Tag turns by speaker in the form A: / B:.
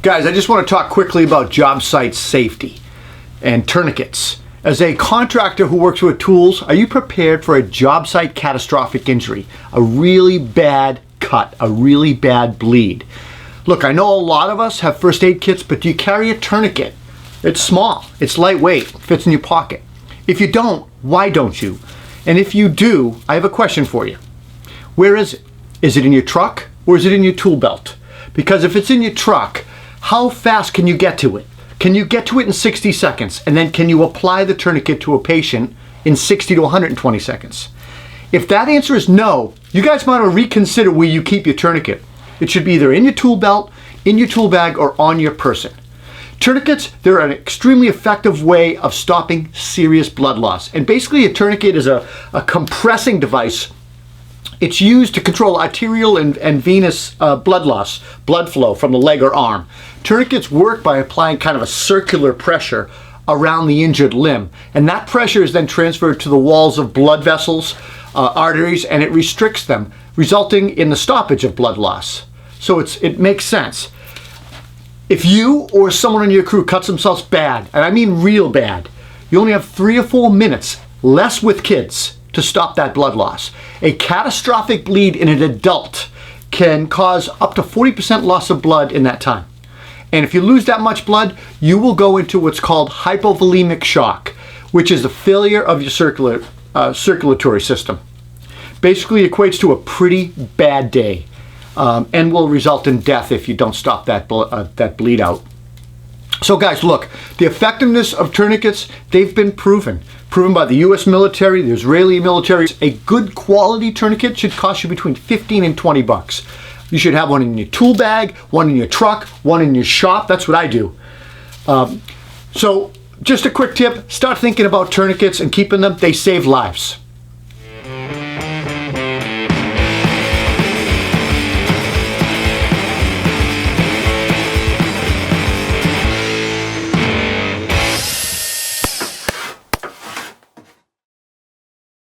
A: Guys, I just want to talk quickly about job site safety and tourniquets. As a contractor who works with tools, are you prepared for a job site catastrophic injury? A really bad cut, a really bad bleed. Look, I know a lot of us have first aid kits, but do you carry a tourniquet? It's small, it's lightweight, fits in your pocket. If you don't, why don't you? And if you do, I have a question for you. Where is it? Is it in your truck or is it in your tool belt? Because if it's in your truck, how fast can you get to it? Can you get to it in 60 seconds? And then can you apply the tourniquet to a patient in 60 to 120 seconds? If that answer is no, you guys might want to reconsider where you keep your tourniquet. It should be either in your tool belt, in your tool bag, or on your person. Tourniquets, they're an extremely effective way of stopping serious blood loss. And basically a tourniquet is a compressing device. It's used to control arterial and venous blood loss, blood flow from the leg or arm. Tourniquets work by applying kind of a circular pressure around the injured limb. And that pressure is then transferred to the walls of blood vessels, arteries, and it restricts them, resulting in the stoppage of blood loss. So it makes sense. If you or someone on your crew cuts themselves bad, and I mean real bad, you only have 3 or 4 minutes, less with kids, to stop that blood loss. A catastrophic bleed in an adult can cause up to 40% loss of blood in that time. And if you lose that much blood, you will go into what's called hypovolemic shock, which is the failure of your circulatory system. Basically equates to a pretty bad day and will result in death if you don't stop that bleed out. So guys, look, the effectiveness of tourniquets, they've been proven by the US military, the Israeli military. A good quality tourniquet should cost you between 15 and 20 bucks. You should have one in your tool bag, one in your truck, one in your shop. That's what I do. So just a quick tip, start thinking about tourniquets and keeping them. They save lives.